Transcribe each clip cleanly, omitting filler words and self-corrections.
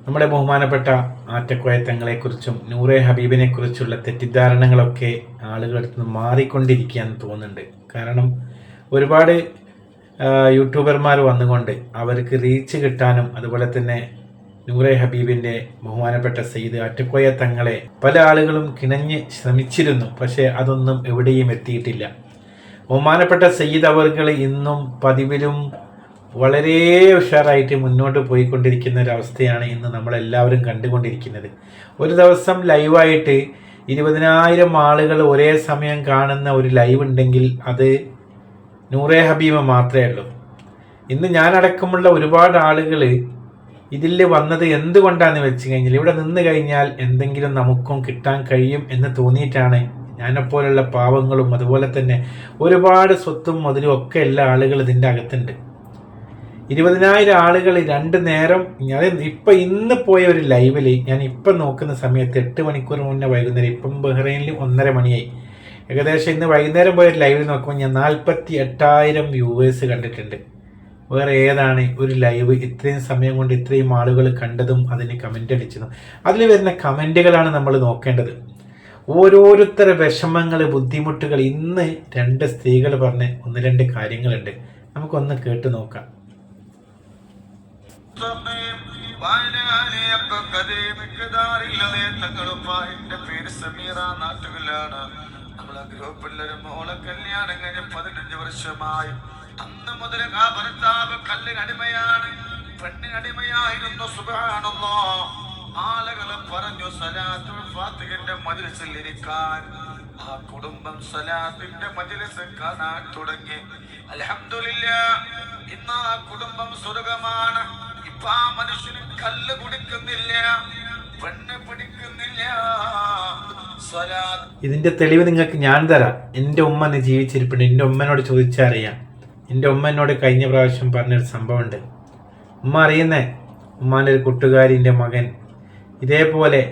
നമ്മുടെ ബഹുമാനപ്പെട്ട ആറ്റക്കോയത്തങ്ങളെക്കുറിച്ചും നൂറെ ഹബീബിനെക്കുറിച്ചുള്ള തെറ്റിദ്ധാരണകളൊക്കെ ആളുകളടുത്ത് നിന്ന് മാറിക്കൊണ്ടിരിക്കുകയെന്ന് തോന്നുന്നുണ്ട്. കാരണം ഒരുപാട് യൂട്യൂബർമാർ വന്നുകൊണ്ട് അവർക്ക് റീച്ച് കിട്ടാനും അതുപോലെ തന്നെ നൂറെ ഹബീബിൻ്റെ ബഹുമാനപ്പെട്ട സയ്യിദ് ആറ്റക്കോയ തങ്ങളെ പല ആളുകളും കിണഞ്ഞ് ശ്രമിച്ചിരുന്നു. പക്ഷേ അതൊന്നും എവിടെയും എത്തിയിട്ടില്ല. ബഹുമാനപ്പെട്ട സയ്യിദ് അവർകൾ ഇന്നും പതിവിലും വളരെ ഉഷാറായിട്ട് മുന്നോട്ട് പോയിക്കൊണ്ടിരിക്കുന്ന ഒരവസ്ഥയാണ് ഇന്ന് നമ്മളെല്ലാവരും കണ്ടുകൊണ്ടിരിക്കുന്നത്. ഒരു ദിവസം ലൈവായിട്ട് 20,000 ആളുകൾ ഒരേ സമയം കാണുന്ന ഒരു ലൈവ് ഉണ്ടെങ്കിൽ അത് നൂറെ ഹബീബ് മാത്രമേ ഉള്ളൂ. ഇന്ന് ഞാനടക്കമുള്ള ഒരുപാട് ആളുകൾ ഇതിൽ വന്നത് എന്തുകൊണ്ടാണെന്ന് വെച്ച് കഴിഞ്ഞാൽ ഇവിടെ നിന്ന് കഴിഞ്ഞാൽ എന്തെങ്കിലും നമുക്കും കിട്ടാൻ കഴിയും എന്ന് തോന്നിയിട്ടാണ്. ഞാനെപ്പോലുള്ള പാവങ്ങളും അതുപോലെ തന്നെ ഒരുപാട് സ്വത്തും മുതലും ഒക്കെ എല്ലാ ആളുകൾ ഇതിൻ്റെ അകത്തുണ്ട്. 20,000 ആളുകൾ 2 നേരം. ഞാൻ ഇപ്പം ഇന്ന് പോയ ഒരു ലൈവിൽ ഞാൻ ഇപ്പം നോക്കുന്ന സമയത്ത് 8 മണിക്കൂർ മുന്നേ വൈകുന്നേരം, ഇപ്പം ബഹ്റൈനിൽ 1:30 മണിയായി. ഏകദേശം ഇന്ന് വൈകുന്നേരം പോയ ഒരു ലൈവിൽ നോക്കുമ്പോൾ ഞാൻ 48,000 വ്യൂവേഴ്സ് കണ്ടിട്ടുണ്ട്. വേറെ ഏതാണ് ഒരു ലൈവ് ഇത്രയും സമയം കൊണ്ട് ഇത്രയും ആളുകൾ കണ്ടതും അതിന് കമൻ്റ് അടിച്ചതും? അതിൽ വരുന്ന കമൻറ്റുകളാണ് നമ്മൾ നോക്കേണ്ടത്. ഓരോരുത്തരുടെ വിഷമങ്ങൾ, ബുദ്ധിമുട്ടുകൾ. ഇന്ന് 2 സ്ത്രീകൾ പറഞ്ഞ 1-2 കാര്യങ്ങളുണ്ട്, നമുക്കൊന്ന് കേട്ട് നോക്കാം. നമ്മളെ ഗ്രൂപ്പിലൊരു മോളെ കല്യാണം കഴിഞ്ഞ് 15 വർഷമായി. അന്ന് മുതൽ ആ ഭർത്താവ് കല്ലിനടിമയാണ്, പെണ്ണിനടിമയായിരുന്നു. സുബ്ഹാനല്ലാഹ്. ആളുകളെ പറഞ്ഞു സലാത്തുൽ ഫാത്തിഹിന്റെ മജ്ലിസിൽ ഇരിക്കാൻ. ആ കുടുംബം സലാത്തിന്റെ മജ്ലിസ് കാണാൻ തുടങ്ങി. അൽഹംദുലില്ലാഹ്, ഇന്ന് ആ കുടുംബം സ്വർഗമാണ്. ഇപ്പൊ ആ മനുഷ്യന് കല്ല് കുടിക്കുന്നില്ല, പെണ്ണ് പിടിക്കുന്നില്ല. ഇതിന്റെ തെളിവ് നിങ്ങൾക്ക് ഞാൻ തരാം. എൻ്റെ ഉമ്മ ജീവിച്ചിരിപ്പുണ്ട്. എൻ്റെ ഉമ്മനോട് ചോദിച്ചറിയാം. എൻ്റെ ഉമ്മ എന്നോട് കഴിഞ്ഞ പ്രാവശ്യം പറഞ്ഞൊരു സംഭവമുണ്ട്. ഉമ്മ അറിയുന്നേ, ഉമ്മാൻ്റെ ഒരു കൂട്ടുകാരിൻ്റെ മകൻ ഇതേപോലെ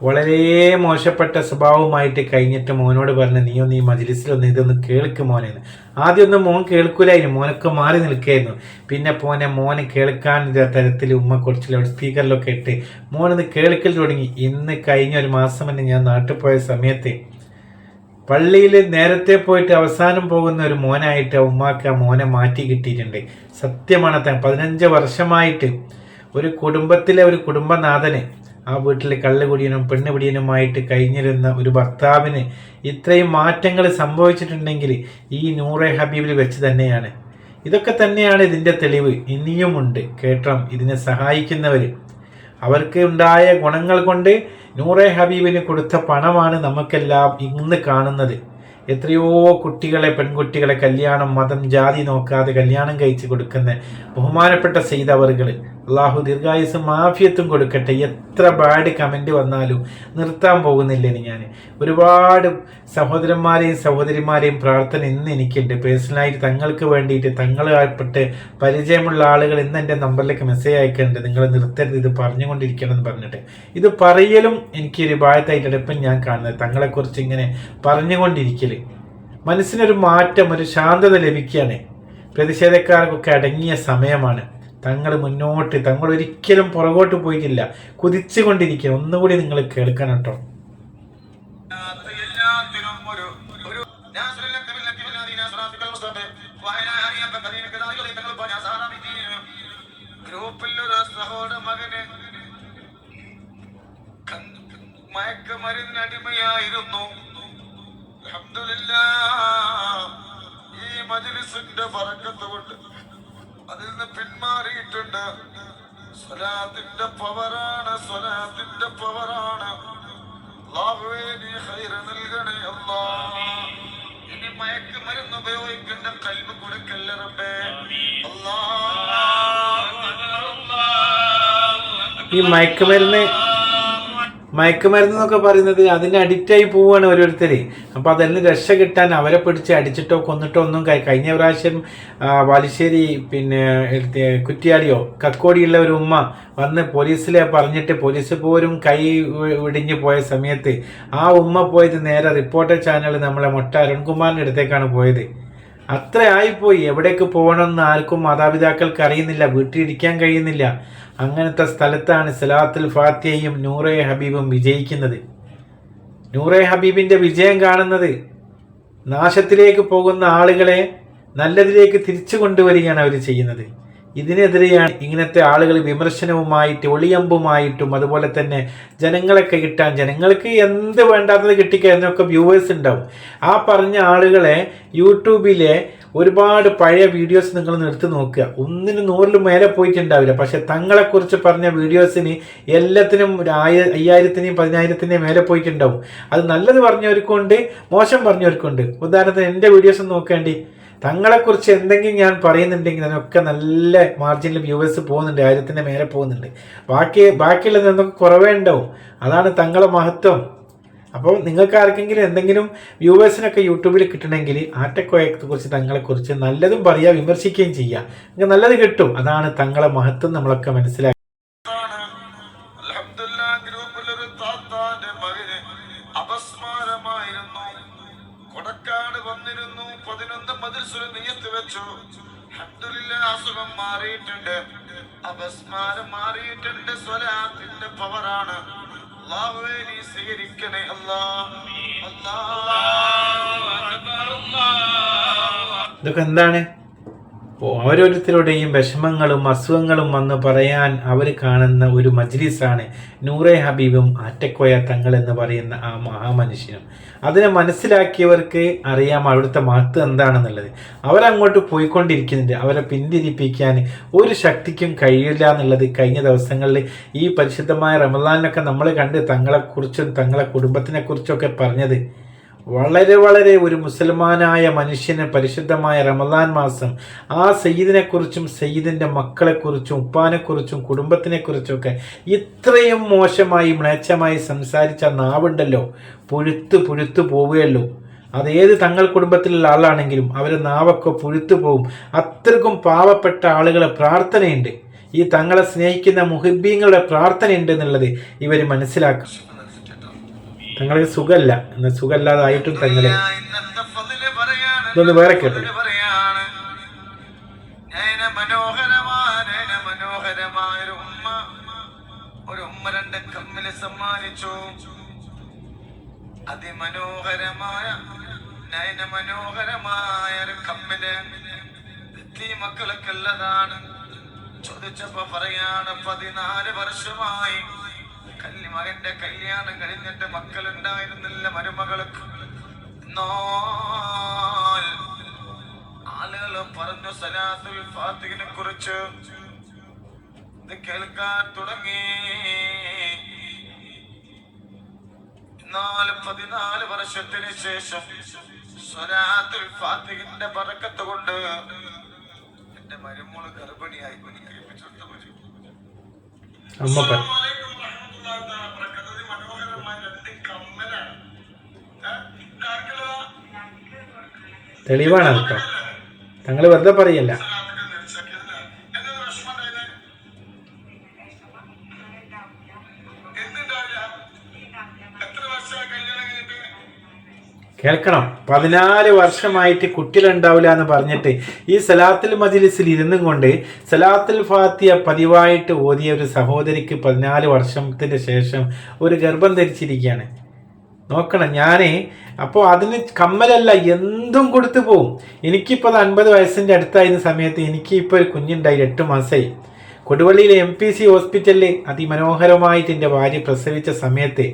വളരെ മോശപ്പെട്ട സ്വഭാവമായിട്ട് കഴിഞ്ഞിട്ട് മോനോട് പറഞ്ഞ്, നീ ഒന്ന് ഈ മജ്ലിസിലൊന്ന് ഇതൊന്ന് കേൾക്ക് മോനെന്ന്. ആദ്യമൊന്നും മോൻ കേൾക്കൂലായിരുന്നു, മോനൊക്കെ മാറി നിൽക്കുകയായിരുന്നു. പിന്നെ മോനെ കേൾക്കാൻ തരത്തിൽ ഉമ്മ കുറച്ച് ലൗഡ് സ്പീക്കറിലൊക്കെ ഇട്ട് മോനൊന്ന് കേൾക്കൽ തുടങ്ങി. ഇന്ന് കഴിഞ്ഞ ഒരു മാസം തന്നെ ഞാൻ നാട്ടിൽ പോയ സമയത്ത് പള്ളിയിൽ നേരത്തെ പോയിട്ട് അവസാനം പോകുന്ന ഒരു മോനായിട്ട് ഉമ്മാക്ക് ആ മോനെ മാറ്റി കിട്ടിയിട്ടുണ്ട്. സത്യമാണ്. 15 വർഷമായിട്ട് ഒരു കുടുംബത്തിലെ ഒരു കുടുംബനാഥന്, ആ വീട്ടിൽ കള്ളുകുടിയനും പെണ്ണുപിടിയനുമായിട്ട് കഴിഞ്ഞിരുന്ന ഒരു ഭർത്താവിന് ഇത്രയും മാറ്റങ്ങൾ സംഭവിച്ചിട്ടുണ്ടെങ്കിൽ ഈ നൂറെ ഹബീബിൽ വെച്ച് തന്നെയാണ്. ഇതൊക്കെ തന്നെയാണ് ഇതിൻ്റെ തെളിവ്. ഇനിയുമുണ്ട് കേട്ടോ. ഇതിനെ സഹായിക്കുന്നവർ, അവർക്ക് ഉണ്ടായ ഗുണങ്ങൾ കൊണ്ട് നൂറെ ഹബീബിന് കൊടുത്ത പണമാണ് നമുക്കെല്ലാം ഇന്ന് കാണുന്നത്. എത്രയോ കുട്ടികളെ, പെൺകുട്ടികളെ കല്യാണം മതം ജാതി നോക്കാതെ കല്യാണം കഴിച്ച് കൊടുക്കുന്ന ബഹുമാനപ്പെട്ട സയ്യിദ് അവർകൾ, അള്ളാഹു ദീർഘായുസ്സും ആഫിയത്തും കൊടുക്കട്ടെ. എത്ര ബാഡ് കമൻറ്റ് വന്നാലും നിർത്താൻ പോകുന്നില്ലേന് ഞാൻ. ഒരുപാട് സഹോദരന്മാരെയും സഹോദരിമാരെയും പ്രാർത്ഥന ഇന്ന് എനിക്കുണ്ട്. പേഴ്സണലായിട്ട് തങ്ങൾക്ക് വേണ്ടിയിട്ട് തങ്ങളായിട്ട് പരിചയമുള്ള ആളുകൾ ഇന്ന് എൻ്റെ നമ്പറിലേക്ക് മെസ്സേജ് അയക്കുന്നുണ്ട്. നിങ്ങൾ നിർത്തരുത്, ഇത് പറഞ്ഞുകൊണ്ടിരിക്കണം എന്ന് പറഞ്ഞിട്ട്. ഇത് പറയലും എനിക്കൊരു ഭാഗത്തായിട്ടാണ് ഇപ്പം ഞാൻ കാണുന്നത്. തങ്ങളെക്കുറിച്ച് ഇങ്ങനെ പറഞ്ഞുകൊണ്ടിരിക്കൽ മനസ്സിനൊരു മാറ്റം, ഒരു ശാന്തത ലഭിക്കുകയാണ്. പ്രതിഷേധക്കാർക്കൊക്കെ അടങ്ങിയ സമയമാണ്. തങ്ങൾ മുന്നോട്ട്, തങ്ങൾ ഒരിക്കലും പുറകോട്ട് പോയിട്ടില്ല, കുതിച്ചുകൊണ്ടിരിക്കുക. ഒന്നുകൂടി നിങ്ങൾ കേൾക്കണം കേട്ടോ. ഗ്രൂപ്പിലൊരു സഹോദര മകന് മയക്കുമരുന്നിന് അടിമയായിരുന്നു. അൽഹംദുലില്ലാഹ്, ഈ മജ്ലിസിന്റെ ബറക്കത്ത് കൊണ്ട് അതിൽ നിന്ന് പിന്മാറിയിട്ടുണ്ട്. സ്വലാത്തിന്റെ പവറാണ്, സ്വലാത്തിന്റെ പവറാണ്. അല്ലാഹുവേ, നീ ഖൈറ് നൽകണേ അല്ലാഹ്. ഇനി മയക്കുമരുന്ന് ഉപയോഗിക്കുന്ന ഖൽബ് കൊടുക്കല്ല റബ്ബേ. ഈ മയക്കുമരുന്ന് എന്നൊക്കെ പറയുന്നത് അതിന് അഡിക്റ്റായി പോവുകയാണ് ഓരോരുത്തർ. അപ്പോൾ അതിൽ രക്ഷ കിട്ടാൻ അവരെ പിടിച്ച് അടിച്ചിട്ടോ കൊന്നിട്ടോ ഒന്നും കഴിഞ്ഞ പ്രാവശ്യം ബാലുശ്ശേരി കുറ്റിയാടിയോ കക്കോടിയുള്ള ഒരു ഉമ്മ വന്ന് പോലീസിലെ പറഞ്ഞിട്ട് പോലീസ് പോലും കൈ വിടിഞ്ഞു പോയ സമയത്ത് ആ ഉമ്മ പോയത് നേരെ റിപ്പോർട്ടർ ചാനൽ നമ്മളെ മൊട്ട അരുൺകുമാറിൻ്റെ അടുത്തേക്കാണ് പോയത്. അത്ര ആയിപ്പോയി. എവിടേക്ക് പോകണമെന്ന് ആർക്കും മാതാപിതാക്കൾക്ക് അറിയുന്നില്ല, വീട്ടിലിരിക്കാൻ കഴിയുന്നില്ല. അങ്ങനത്തെ സ്ഥലത്താണ് സലാത്തുൽ ഫാത്തിഹയും നൂറെ ഹബീബും വിജയിക്കുന്നത്. നൂറെ ഹബീബിൻ്റെ വിജയം കാണുന്നത് നാശത്തിലേക്ക് പോകുന്ന ആളുകളെ നല്ലതിലേക്ക് തിരിച്ചു കൊണ്ടുവരികയാണ് അവർ ചെയ്യുന്നത്. ഇതിനെതിരെയാണ് ഇങ്ങനത്തെ ആളുകൾ വിമർശനവുമായിട്ട് ഒളിയമ്പുമായിട്ടും അതുപോലെ തന്നെ ജനങ്ങളൊക്കെ കിട്ടാൻ, ജനങ്ങൾക്ക് എന്ത് വേണ്ടാത്തത് കിട്ടിക്കഴിഞ്ഞൊക്കെ വ്യൂവേഴ്സ് ഉണ്ടാവും. ആ പറഞ്ഞ ആളുകളെ യൂട്യൂബിലെ ഒരുപാട് പഴയ വീഡിയോസ് നിങ്ങൾ എടുത്ത് നോക്കുക, ഒന്നിന് 100 മേലെ പോയിട്ടുണ്ടാവില്ല. പക്ഷെ തങ്ങളെക്കുറിച്ച് പറഞ്ഞ വീഡിയോസിന് എല്ലാത്തിനും 5000-നും 10,000-നും മേലെ പോയിട്ടുണ്ടാവും. അത് നല്ലത് പറഞ്ഞവർക്കുണ്ട്, മോശം പറഞ്ഞവർക്കുണ്ട്. ഉദാഹരണത്തിന് എൻ്റെ വീഡിയോസ് നോക്കേണ്ടി, തങ്ങളെക്കുറിച്ച് എന്തെങ്കിലും ഞാൻ പറയുന്നുണ്ടെങ്കിൽ അതിനൊക്കെ നല്ല മാർജിനിൽ വ്യൂവേഴ്സ് പോകുന്നുണ്ട്, 1000-ന് മേലെ പോകുന്നുണ്ട്. ബാക്കിയുള്ളത് എന്തൊക്കെ കുറവേ ഉണ്ടാവും. അതാണ് തങ്ങളെ മഹത്വം. അപ്പോൾ നിങ്ങൾക്ക് ആർക്കെങ്കിലും എന്തെങ്കിലും വ്യൂവേഴ്സിനൊക്കെ യൂട്യൂബിൽ കിട്ടണമെങ്കിൽ ആറ്റക്കോയത്തെക്കുറിച്ച് തങ്ങളെക്കുറിച്ച് നല്ലതും പറയുക, വിമർശിക്കുകയും ചെയ്യുക. നിങ്ങൾക്ക് നല്ലത് കിട്ടും. അതാണ് തങ്ങളെ മഹത്വം നമ്മളൊക്കെ മനസ്സിലാക്കുക. കൊടക്കാട് വന്നിരുന്നു, 11 മദ്രസയിൽ നിയ്യത്ത് വെച്ചു. അൽഹംദുലില്ലാഹ് അസുഖം മാറിയിട്ടുണ്ട്, അപസ്മാരം മാറിയിട്ടുണ്ട്. സ്വലാത്തിന്റെ പവറാണ്. അല്ലാഹുവേ നീ സ്വീകരിക്കണേ അല്ലാഹ്. ഇതൊക്കെ എന്താണ്? ഓരോരുത്തരുടെയും വിഷമങ്ങളും അസുഖങ്ങളും വന്ന് പറയാൻ അവർ കാണുന്ന ഒരു മജ്ലിസാണ് നൂറെ ഹബീബും ആറ്റക്കോയ തങ്ങൾ എന്ന് പറയുന്ന ആ മഹാമനുഷ്യനും. അതിനെ മനസ്സിലാക്കിയവർക്ക് അറിയാം അവിടുത്തെ മഹത്വം എന്താണെന്നുള്ളത്. അവരങ്ങോട്ട് പോയിക്കൊണ്ടിരിക്കുന്നുണ്ട്. അവരെ പിന്തിരിപ്പിക്കാൻ ഒരു ശക്തിക്കും കഴിയില്ല എന്നുള്ളത് കഴിഞ്ഞ ദിവസങ്ങളിൽ ഈ പരിശുദ്ധമായ റമദാനിലൊക്കെ നമ്മൾ കണ്ട് തങ്ങളെക്കുറിച്ചും തങ്ങളെ കുടുംബത്തിനെ കുറിച്ചൊക്കെ പറഞ്ഞത്. വളരെ വളരെ ഒരു മുസൽമാനായ മനുഷ്യന് പരിശുദ്ധമായ റമദാൻ മാസം ആ സയ്യിദിനെക്കുറിച്ചും സയ്യിദിൻ്റെ മക്കളെക്കുറിച്ചും ഉപ്പാനെക്കുറിച്ചും കുടുംബത്തിനെക്കുറിച്ചൊക്കെ ഇത്രയും മോശമായി മ്ലേച്ഛമായി സംസാരിച്ച നാവുണ്ടല്ലോ, പുഴുത്തു പോവുകയുള്ളൂ. അതേത് തങ്ങൾ കുടുംബത്തിലുള്ള ആളാണെങ്കിലും അവരെ നാവൊക്കെ പുഴുത്തു പോവും. അത്രക്കും പാവപ്പെട്ട ആളുകളെ പ്രാർത്ഥനയുണ്ട്, ഈ തങ്ങളെ സ്നേഹിക്കുന്ന മുഹിബ്ബീങ്ങളുടെ പ്രാർത്ഥനയുണ്ട് എന്നുള്ളത് ഇവർ മനസ്സിലാക്കും. തങ്ങൾക്ക് സുഖമല്ല, എന്നാൽ സുഖമല്ലാതായിട്ടും തങ്ങളെ ഇതൊന്ന് വേറെ കേട്ടു. ഒരു ഉമ്മ 2 കമ്മില് സമ്മാനിച്ചു. അതിമനോഹരമായ നയനമനോഹരമായ ഒരു കമ്മില് മക്കൾക്ക് ഉള്ളതാണ്. ചോദിച്ചപ്പോ പറയാണ് 14 വർഷമായി മകന്റെ കല്യാണം കഴിഞ്ഞിട്ട് മക്കളുണ്ടായിരുന്നില്ല മരുമകൾക്ക്. ആളുകൾ പറഞ്ഞു സലാത്തുൽ ഫാത്തിഹിനെ കുറിച്ച് ഇത് കേൾക്കാൻ തുടങ്ങി. എന്നാൽ 14 വർഷത്തിന് ശേഷം സലാത്തുൽ ഫാത്തിഹിന്റെ ബറക്കത്ത് കൊണ്ട് എന്റെ മരുമോള് ഗർഭിണിയായി. അമ്മ തെളിവാണ് കേട്ടോ, തങ്ങൾ വെറുതെ പറയല്ല. കേൾക്കണം, 14 വർഷമായിട്ട് കുട്ടികളുണ്ടാവില്ല എന്ന് പറഞ്ഞിട്ട് ഈ സലാത്തുൽ മജ്ലിസിൽ ഇരുന്നും കൊണ്ട് സലാത്തുൽ ഫാത്തിഹ പതിവായിട്ട് ഓതിയ ഒരു സഹോദരിക്ക് 14 വർഷത്തിന് ശേഷം ഒരു ഗർഭം ധരിച്ചിരിക്കുകയാണ്. നോക്കണം, അപ്പോൾ അതിന് കമ്മലല്ല എന്തും കൊടുത്തു പോവും. എനിക്കിപ്പോൾ 50 വയസ്സിൻ്റെ അടുത്തായിരുന്ന സമയത്ത് എനിക്കിപ്പോൾ ഒരു കുഞ്ഞുണ്ടായി, 8 മാസമായി. കൊടുവള്ളിയിലെ MPC ഹോസ്പിറ്റലിൽ അതിമനോഹരമായിട്ട് എൻ്റെ ഭാര്യ പ്രസവിച്ച സമയത്ത്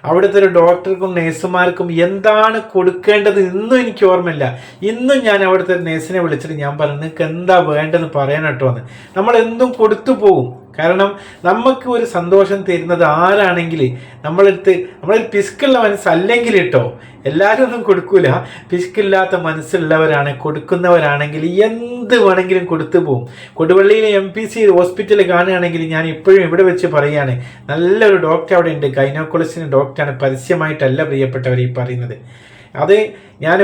അവിടുത്തെ ഒരു ഡോക്ടർക്കും നേഴ്സുമാർക്കും എന്താണ് കൊടുക്കേണ്ടത് ഇന്നും എനിക്ക് ഓർമ്മയില്ല. ഇന്നും ഞാൻ അവിടുത്തെ ഒരു നേഴ്സിനെ വിളിച്ചിട്ട് ഞാൻ പറഞ്ഞു, നിങ്ങൾക്ക് എന്താ വേണ്ടതെന്ന് പറയണം കേട്ടോ എന്ന്. നമ്മൾ എന്തും കൊടുത്തു പോകും. കാരണം നമുക്ക് ഒരു സന്തോഷം തരുന്നത് ആരാണെങ്കിൽ നമ്മളൊരു പിസ്കുള്ള മനസ്സല്ലെങ്കിൽ കേട്ടോ, എല്ലാവരും ഒന്നും കൊടുക്കൂല. പിസ്കില്ലാത്ത മനസ്സുള്ളവരാണ്, കൊടുക്കുന്നവരാണെങ്കിൽ എന്ത് വേണമെങ്കിലും കൊടുത്തു പോകും. കൊടുവള്ളിയിലെ MPC ഹോസ്പിറ്റലിൽ കാണുകയാണെങ്കിൽ ഞാൻ ഇപ്പോഴും ഇവിടെ വെച്ച് പറയുകയാണ്, നല്ലൊരു ഡോക്ടർ അവിടെ ഉണ്ട്, ഗൈനക്കോളജിസ്റ്റ് ഡോക്ടറാണ്. പരസ്യമായിട്ടല്ല പ്രിയപ്പെട്ടവർ ഈ പറയുന്നത്. അത് ഞാൻ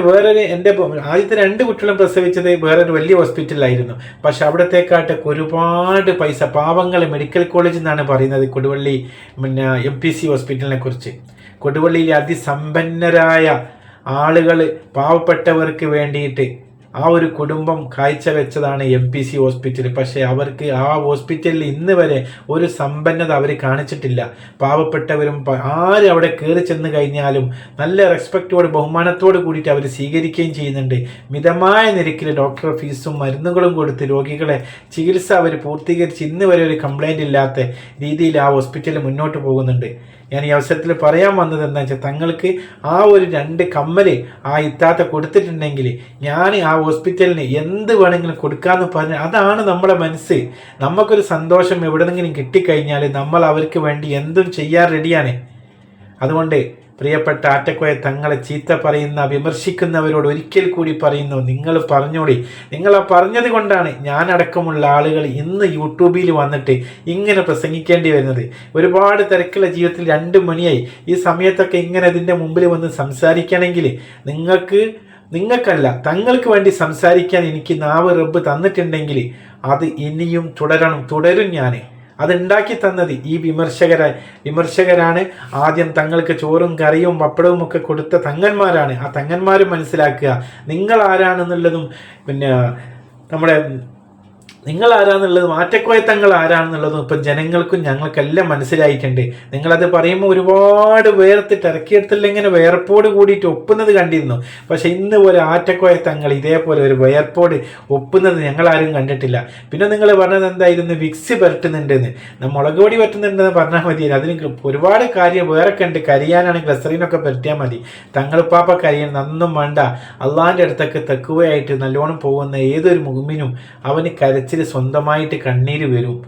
എൻ്റെ ആദ്യത്തെ 2 കുട്ടികളും പ്രസവിച്ചത് വേറൊരു വലിയ ഹോസ്പിറ്റലിലായിരുന്നു. പക്ഷെ അവിടത്തേക്കാട്ടൊക്കെ ഒരുപാട് പൈസ പാവങ്ങൾ മെഡിക്കൽ കോളേജിൽ നിന്നാണ് പറയുന്നത് കൊടുവള്ളി MPC ഹോസ്പിറ്റലിനെ കുറിച്ച്. കൊടുവള്ളിയിലെ അതിസമ്പന്നരായ ആളുകൾ പാവപ്പെട്ടവർക്ക് വേണ്ടിയിട്ട് ആ ഒരു കുടുംബം കാഴ്ചവെച്ചതാണ് MPC ഹോസ്പിറ്റൽ. പക്ഷേ അവർക്ക് ആ ഹോസ്പിറ്റലിൽ ഇന്ന് വരെ ഒരു സമ്പന്നത അവർ കാണിച്ചിട്ടില്ല. പാവപ്പെട്ടവരും ആര് അവിടെ കയറി ചെന്ന് കഴിഞ്ഞാലും നല്ല റെസ്പെക്റ്റോട് ബഹുമാനത്തോട് കൂടിയിട്ട് അവർ സ്വീകരിക്കുകയും ചെയ്യുന്നുണ്ട്. മിതമായ നിരക്കിൽ ഡോക്ടർ ഫീസും മരുന്നുകളും കൊടുത്ത് രോഗികളെ ചികിത്സ അവർ പൂർത്തീകരിച്ച് ഇന്ന് വരെ ഒരു കംപ്ലൈൻറ്റ് ഇല്ലാത്ത രീതിയിൽ ആ ഹോസ്പിറ്റലിൽ മുന്നോട്ട് പോകുന്നുണ്ട്. ഞാൻ ഈ അവസരത്തിൽ പറയാൻ വന്നത് എന്താ വെച്ചാൽ, തങ്ങൾക്ക് ആ ഒരു 2 കമ്മല് ആ ഇത്താത്ത കൊടുത്തിട്ടുണ്ടെങ്കിൽ ഞാൻ ആ ഹോസ്പിറ്റലിന് എന്ത് വേണമെങ്കിലും കൊടുക്കാമെന്ന് പറഞ്ഞ് അതാണ് നമ്മുടെ മനസ്സ്. നമുക്കൊരു സന്തോഷം എവിടെന്നെങ്കിലും കിട്ടിക്കഴിഞ്ഞാൽ നമ്മൾ അവർക്ക് വേണ്ടി എന്തും ചെയ്യാൻ റെഡിയാണ്. അതുകൊണ്ട് പ്രിയപ്പെട്ട ആറ്റക്കോയ തങ്ങളെ ചീത്ത പറയുന്ന വിമർശിക്കുന്നവരോട് ഒരിക്കൽ കൂടി പറയുന്നു, നിങ്ങൾ പറഞ്ഞോളി. നിങ്ങൾ ആ പറഞ്ഞത് കൊണ്ടാണ് ഞാനടക്കമുള്ള ആളുകൾ ഇന്ന് യൂട്യൂബിൽ വന്നിട്ട് ഇങ്ങനെ പ്രസംഗിക്കേണ്ടി വരുന്നത്. ഒരുപാട് തിരക്കുള്ള ജീവിതത്തിൽ 2 മണിയായി. ഈ സമയത്തൊക്കെ ഇങ്ങനെ ഇതിൻ്റെ മുമ്പിൽ വന്ന് സംസാരിക്കണമെങ്കിൽ നിങ്ങൾക്കല്ല തങ്ങൾക്ക് വേണ്ടി സംസാരിക്കാൻ എനിക്ക് നാവ് റബ്ബ് തന്നിട്ടുണ്ടെങ്കിൽ അത് ഇനിയും തുടരും ഞാൻ. അതുണ്ടാക്കി തന്നത് ഈ വിമർശകരാണ്. ആദ്യം തങ്ങൾക്ക് ചോറും കറിയും പപ്പടവും ഒക്കെ കൊടുത്ത തങ്ങന്മാരാണ്. ആ തങ്ങന്മാർ മനസ്സിലാക്കുക നിങ്ങൾ ആരാണെന്നുള്ളതും പിന്നെ നിങ്ങൾ ആരാന്നുള്ളതും ആറ്റക്കോയ തങ്ങൾ ആരാണെന്നുള്ളതും ഇപ്പം ജനങ്ങൾക്കും ഞങ്ങൾക്കെല്ലാം മനസ്സിലായിട്ടുണ്ട്. നിങ്ങളത് പറയുമ്പോൾ ഒരുപാട് വേർത്തിട്ട് ഇറക്കിയെടുത്തില്ല ഇങ്ങനെ വേർപ്പോട് കൂടിയിട്ട് ഒപ്പുന്നത് കണ്ടിരുന്നു. പക്ഷെ ഇന്ന് പോലെ ആറ്റക്കോയ തങ്ങൾ ഇതേപോലെ ഒരു വേർപ്പോട് ഒപ്പുന്നത് ഞങ്ങളാരും കണ്ടിട്ടില്ല. പിന്നെ നിങ്ങൾ പറഞ്ഞത് എന്തായിരുന്നു, വിക്സ് പരട്ടുന്നുണ്ടെന്ന്, മുളക് പൊടി പറ്റുന്നുണ്ടെന്ന് പറഞ്ഞാൽ മതി. അതിന് ഒരുപാട് കാര്യം വേറെ കണ്ട് കരിയാനാണെങ്കിൽ ഗ്ലസറിനൊക്കെ പറ്റിയാൽ മതി. തങ്ങളിപ്പാപ്പ കരിയാൻ നന്നും വേണ്ട. അള്ളാഹിൻ്റെ അടുത്തൊക്കെ തെക്കുവയായിട്ട് നല്ലോണം പോകുന്ന ഏതൊരു മുഅ്മിനും അവന് കരച്ചിൽ സ്വന്തമായിട്ട് കണ്ണീര് വരും.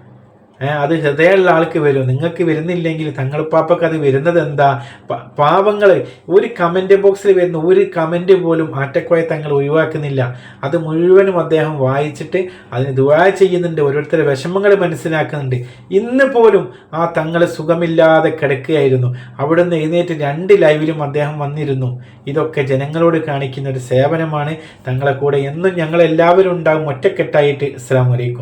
അത് ഹൃദയമുള്ള ആൾക്ക് വരും. നിങ്ങൾക്ക് വരുന്നില്ലെങ്കിൽ തങ്ങളിപ്പാപ്പക്ക് അത് വരുന്നത് എന്താ? പാവങ്ങൾ ഒരു കമൻറ്റ് ബോക്സിൽ വരുന്ന ഒരു കമൻറ്റ് പോലും ആറ്റക്കോയ തങ്ങൾ ഒഴിവാക്കുന്നില്ല. അത് മുഴുവനും അദ്ദേഹം വായിച്ചിട്ട് അതിന് ദുആ ചെയ്യുന്നുണ്ട്, ഓരോരുത്തരുടെ വിഷമങ്ങൾ മനസ്സിലാക്കുന്നുണ്ട്. ഇന്ന് പോലും ആ തങ്ങൾ സുഖമില്ലാതെ കിടക്കുകയായിരുന്നു. അവിടുന്ന് എഴുന്നേറ്റ് 2 ലൈവിലും അദ്ദേഹം വന്നിരുന്നു. ഇതൊക്കെ ജനങ്ങളോട് കാണിക്കുന്ന ഒരു സേവനമാണ്. തങ്ങളെ കൂടെ എന്നും ഞങ്ങളെല്ലാവരും ഉണ്ടാകും ഒറ്റക്കെട്ടായിട്ട്. അസ്സലാമു അലൈക്കും.